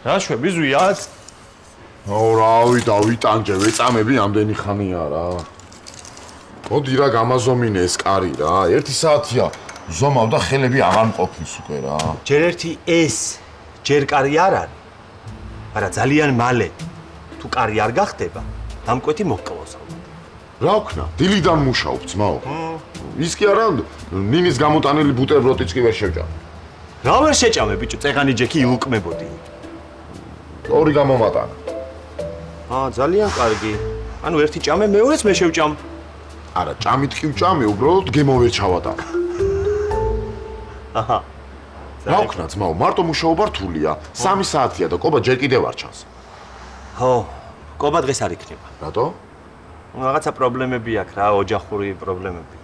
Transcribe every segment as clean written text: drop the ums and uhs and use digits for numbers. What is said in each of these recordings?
რა შვები ზვიად? რავი დავიტანჯე, ვეწამები ამდენი ხანია რა. მოდი რა გამაზომინე ეს კარი რა. 1 საათია ზომავ და ხელები აღარ მყოფის უკვე რა. ჯერ ერთი ეს, ჯერ კარი არ არის. არა ძალიან მალე. თუ კარი არ გახდება, დამკვეთი მოკკლავს. რა ვქნა? დილიდან მუშაობ ძმაო. ის კი არა, ნინის გამოტანილი ბუტერბროდიც კი ვერ შევჭამ. რა ვერ შეჭამე ბიჭო, წეღანი ჯექი იუკმებოდი. ორი გამომატანა. ძალიან კარგი. ანუ ერთი ჭამე, მეორეც მე შევჭამ. არა, ჭამით კი ვჭამე, უბრალოდ გემო ვერ ჩავატარე. აჰა. რა ვქნა ძმაო, მარტო მუშაობა რთულია. 3 საათია და ყობა ჯერ კიდევ არ ჩანს. ხო, ყობა დღეს არ იქნება. რატო? რაღაცა პრობლემები აქვს რა, ოჯახური პრობლემები.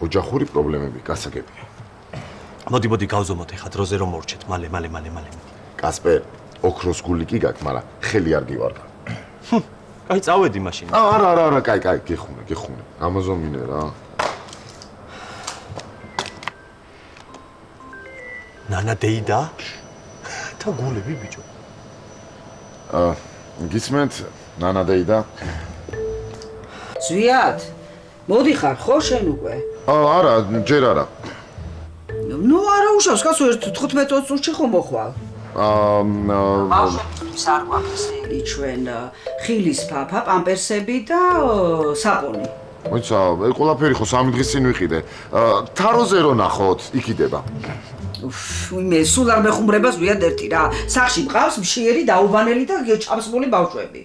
ოჯახური პრობლემები, გასაგებია. მოდი გავზომოთ ეხლა დროზე რომ მორჩეთ, მალე. კასპერ, ოქროს გული კი გაქვს, მაგრამ ხელი არ გივარდა. კაი, წავედი მაშინ. არა, კაი, გეხუნე. ამაზომინე რა. ნანა დეიდა? და გულები ბიჭო. გისმენთ, ნანა დეიდა? ზვიად, მოდიხარ ხო შენ უკვე? არა, ჯერ არა. ნუ არა უშავს, კაცო 15-20 წუთში ხომ მოხვალ? ბავშვებს არ გვაქვს ჩვენ ხილის ფაფა, პამპერსები და საპონი. მოიცა, ყველაფერი ხო 3 დღის წინ ვიყიდე. თაროზე რო ნახოთ, იქიდება. მე სულ არ მეხუმრება ზვიად ერთი რა. სახში მყავს მშიერი დაუბანელი და ჩამსმული ბავშვები.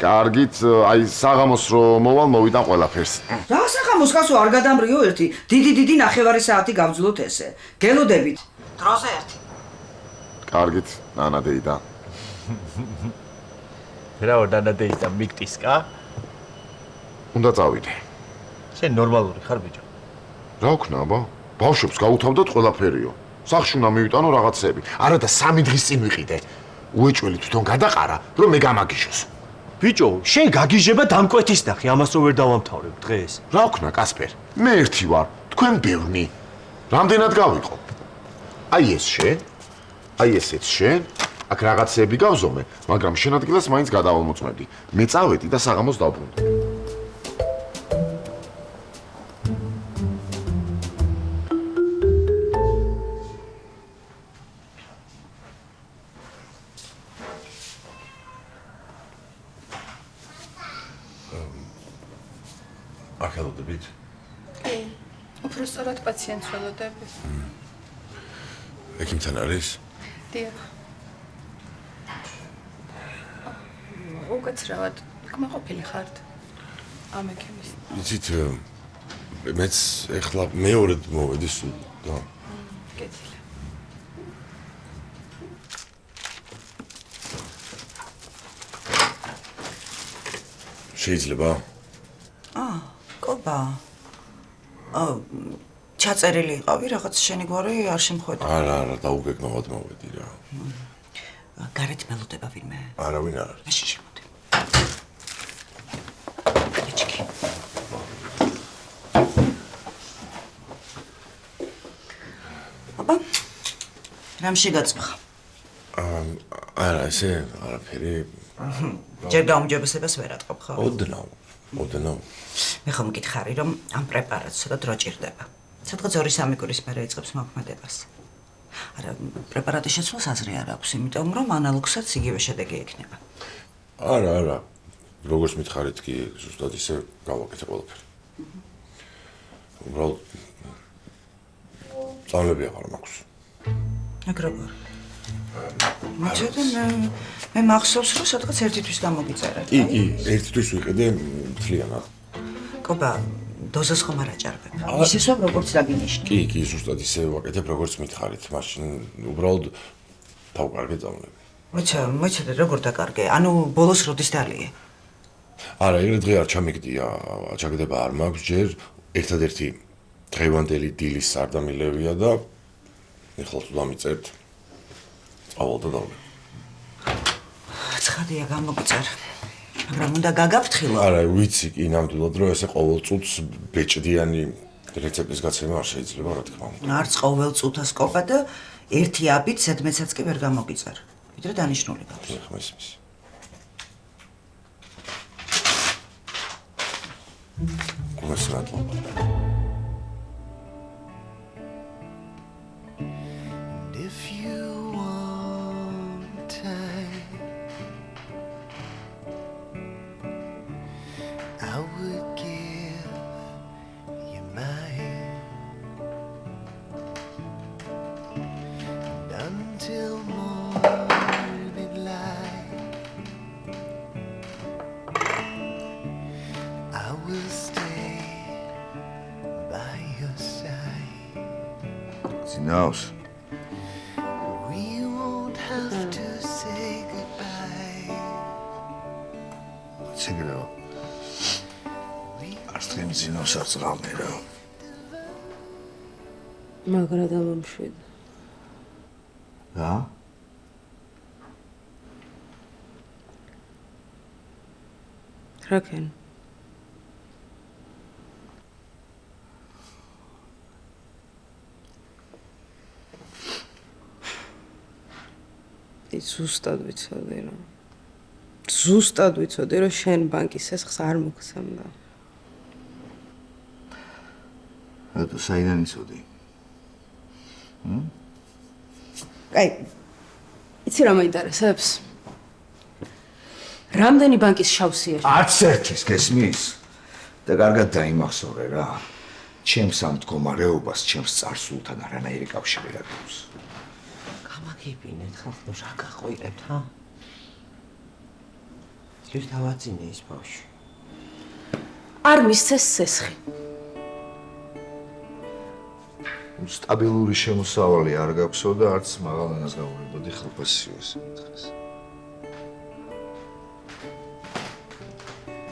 კარგით, აი საღამოს რო მოვალ, მოვიდან ყველაფერს. რა საღამოს კაცო არ გადამრიო ერთი. დიდი ნახევარი საათი გავძლოთ ესე. გელოდებით. დროზე ერთი. კარგით, ნანა დეიდა. რა ნანა დეიდა მიგტისკა? უნდა წავიდე. შენ ნორმალური ხარ ბიჭო? რა ვქნა, აბა? ბავშვებს გაუთავდათ ყველაფერიო. სახში უნდა მივიტანო რაღაცები. არა და 3 დღის წინ ვიყიდე. უეჭველი თვითონ გადაყარა, რომ მე გამაგიჟოს. ბიჭო, შენ გაგიჟება დამკვეთის ნახე, ამას რო ვერ დავამთავრებ დღეს. რა ვქნა, კასპერ? მე ერთი ვარ, თქვენ ბევრნი. რამდენად გავიყო? აი ეს შენ, აი ესეც შენ, აქ რაღაცები გავზომე, მაგრამ შენ ადგილას მაინც გადავალმოწმებდი. მე წავედი და საღამოს დავბრუნდი. ახალოდებით? კი. უფრო სწორად პაციენტს ველოდები. ექიმთან არის? დიახ. უკაცრავად, კმაყოფილი ხართ? ამ ექიმის. იცით, მეც ეხლა მეორედ მოვედი სულ და კეთილი. შეიძლება? ყობა. ჩაწერილი იყავი რაღაც შენი გვარი არ შემხვედა. არა, დაუგეგმავად მოვედი რა. გარეთ მელოდება ვინმე? არავინ არ არის. მაშინ შემოდი. ეჩქი. აბა. რამ შეგაწმახა? არა, ესე არაფერი. ჯერ გაუმჯობესებას ვერ ატყობ ხო? ოდნავ. მე ხომ მკითხარი რომ ამ პრეპარატს ცოტა დრო ჭირდება. სადღაც 2-3 კვირის მერე იწყებს მოქმედებას. არა, პრეპარატის შეცვლას აზრი არ აქვს, იმიტომ რომ ანალოგსაც იგივე შედეგი ექნება. არა. როგორც მითხარით კი, ზუსტად ისე გავაკეთე ყველაფერი. უბრალოდ წამები აღარ მაქვს. ეგ როგორ? მოწოდე მე მახსოვს რომ სადღაც ერთი თვის გამოგიწერა. კი, ერთი თვის ვიყიდე მთლიანად. ყობა, დოზას ხომ არ აჭარბებ. ისესვე როგორც დაგინიშნე. კი, ზუსტად ისე ვაკეთებ როგორც მითხარით. მაშინ უბრალოდ დავკარგე წამლები. მოიცადე როგორ დაკარგე? ანუ ბოლოს როდის დალიე? არა, ეგრე დღე არ ჩამიგდია, აჩაგდება არ მაქვს, ჯერ ერთადერთი დღევანდელი დილის სარდამილევია და ეხლა თუ დამიწერთ ავალ და დავle. ცხადია გამოგიწარ. მაგრამ უნდა გაგაფრთხილო. არა, ვიცი კი ნამდვილად რომ ესე ყოველ წუთს ბეჭდიანი რეცეპტის გაცემა არ შეიძლება, რა თქმა უნდა. არც ყოველ წუთას ყობა და ერთი აბით ზედმეცაც კი ვერ გამოგიწარ. ვიდრე დანიშნული გაქვს. მის. გულს მადლობა. If you want time, I would give you mine. And until morning light, I will stay by your side. Zinaus. We won't have to say goodbye. Ციგრეო. არც თქვენ ზინავს არც რამე რა. მაგრა დამამშვიდ. რა? რაკენ? ზუსტად ვიცოდი რომ შენ ბანკის სესხს არ მოგცემდა. რატო საიდან იცოდი? აი, იცი რა მაინტერესებს? რამდენი ბანკის შავსია? არც ერთის გესმის? და კარგად დაიმახსოვრე რა. ჩემს ამ მდგომარეობას ჩემს წარსულთან არანაირი კავშირი არ აქვს. გამაგებინეთ ხალხო, რა გაყვირებთ, ჰა? ის დავაწინე ის ბავშვი. არ მისცეს სესხი. სტაბილური შემოსავალი არ გაქვსო და არც მაღალანას გავურებოდი ხალხასიოს დღეს.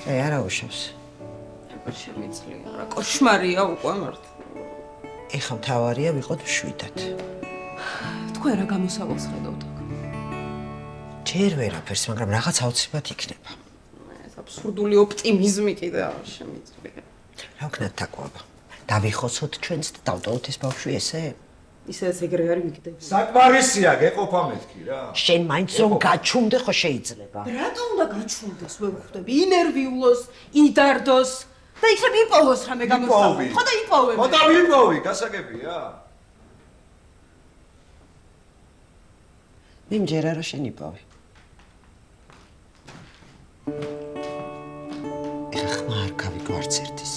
აი, არა უშავს. შემიძლია, რა კოშმარია უკვე მართლა. ეხლა მთავარია ვიყოთ მშვიდად. თქვენ რა გამოსავალს ხედავთ? ჯერ ვერაფერს, მაგრამ რაღაც აუცილებლად იქნება. ეს აბსურდული ოპტიმიზმი კიდე არ შემიძლია. რა ვქნათ თაკვობა? დავიხოცოთ ჩვენც და დავტოვოთ ეს ბავშვი ესე? ისედაც ეგრე არის მიგდები. საკმარისია გეყოფა მეთქი რა. შენ მაინც რომ გაჩუმდე ხო შეიძლება? რატო უნდა გაჩვენდეს, ვერ ვხვდები? ინერვიულოს, იდარდოს და იქნებ იპოვოს რამე გამოსავალი. ხო და იპოვებ. ხო და ვიპოვი, გასაგებია. მე მჯერა რომ შენ იპოვე. ეხლა ხმა არ გავიგო არც ერთის.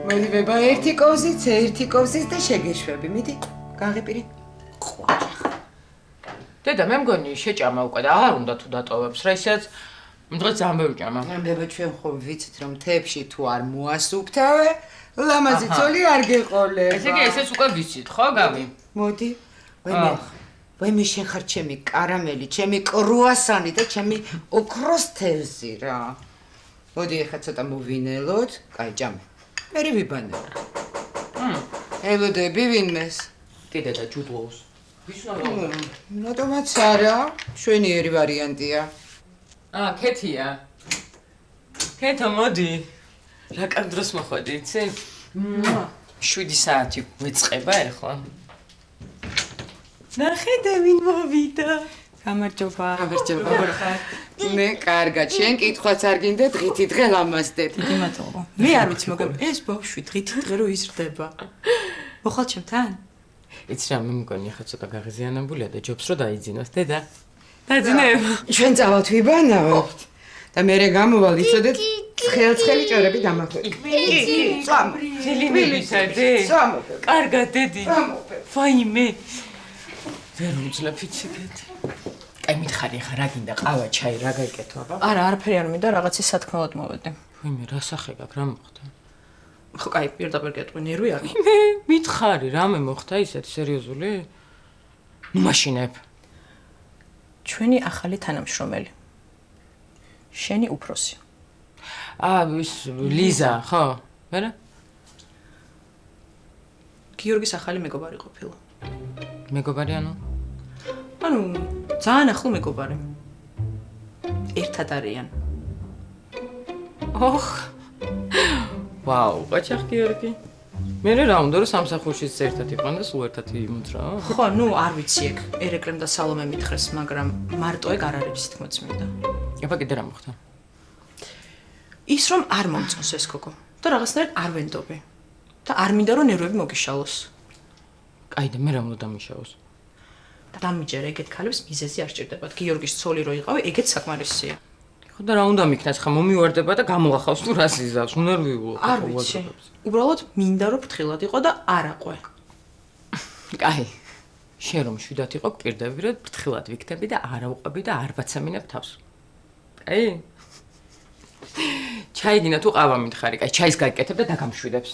მოდი ბება, ერთი კოვზიც და შეგეშვები. მიდი, გაღებირი. დედა, მე მგონი შეჭამა უკვე და აღარ უნდა თუ დატოვებს რა, ისედაც დღეს ძალიან ბევრი ჭამა. ბება, ჩვენ ხო ვიცით რომ თებში თუ არ მოასუფთავე, ლამაზი ძოლი არ გეყოლება. ესე იგი, ესეც უკვე ვიცით, ხო, გავი? მოდი. ვაიმე შენ ხარ ჩემი კარამელი, ჩემი კრუასანი და ჩემი ოქროს თევზი რა. მოდი ეხლა ცოტა მოვინელოთ. კაი, ჭამე. მერე ვიბანებ. ელოდები ვინმეს? კიდე და ჯუდლოუს. ვის უნდა? რატომაც არა? შვენიერი ვარიანტია. ქეთია. ქეთო, მოდი. რა კარგ დროს მოხვედი, იცი? 7 საათი გვეწყება ეხლა. ნახედე ვინ მოვიდა. გამარჯობა. გამარჯობა. მე კარგად, შენ კითხვაც არ გინდა, დღითი დღე ლამაზდეთ. დიდი მადლობა. მე არ ვიცი, მაგრამ ეს ბავშვი დღითი დღე რო იზრდება. მოხალ ჩემთან? იცი რა, მე მგონი ახლა ცოტა გაღიზიანებულია და ჯობს რომ დაიძინოს, დედა. დაძინებ. ჩვენ წავალთ ვიბანავთ. და მერე გამოვალ, იცოდეთ, ცხელი ჭორები დამახვედი. კი, წამ. ელინებისადი? წამობ. კარგად, დედი. წამობ. ვაიმე. ვერ უძლებ იცით. აი მითხარი ხა რა გინდა ყავა, ჩაი რა გაიკეთო აბა? არა, არაფერი არ მინდა, რაღაცის სათქმელად მოვედი. ვიმე რა სახე გაქვს, რა მოხდა? ხო, კაი, პირდაპირ გეტყვი, ნერვი არის. მე მითხარი, რამე მოხდა ისეთი სერიოზული? ნუ მაშინებ. ჩვენი ახალი თანამშრომელი. შენი უფროსი. ის ლიზა, ხო? მერე? გიორგის ახალი მეგობარი ყოფილა. მეგობარი ანუ? ანუ ძალიან ახლო მეგობარი. ერთად არიან. ოხ. ვაუ, ყაჩახ გიორგი. მე რა უნდა რომ სამსახურშიც ერთად იყვნენ და სულ ერთად იმოთ რა. ხო, ნუ არ ვიცი ეგ. ერეკლემ და სალომე მითხრეს, მაგრამ მარტო ეგ არ არის თქმაც მინდა. აბა კიდე რა მოხდა? ის რომ არ მომწონს ეს გოგო და რაღაცნაირად არ ვენდობი. და არ მინდა რომ ნერვები მოგიშალოს. კაი და მე რა უნდა დამიშაოს? დამიჯერე ეგეთ ქალებს მიზეზი არ სჭირდებათ. გიორგის ცოლი რო იყავი, ეგეც საკმარისია. ხო და რა უნდა მიქნას ხა მომივარდება და გამოახავს თუ რას იზავს, უნერვიულობ. არ ვიცი. უბრალოდ მინდა რომ ფრთხილად იყო და არ აყვე. კაი. შენ რომ შვიდად იყო გკირდები რომ ფრთხილად ვიქნები და არ ავყვები და არ ვაცამინებ თავს. კაი? ჩაი გინდა თუ ყავა მითხარი, კაი, ჩაის გაიკეთებ და დაგამშვიდებს.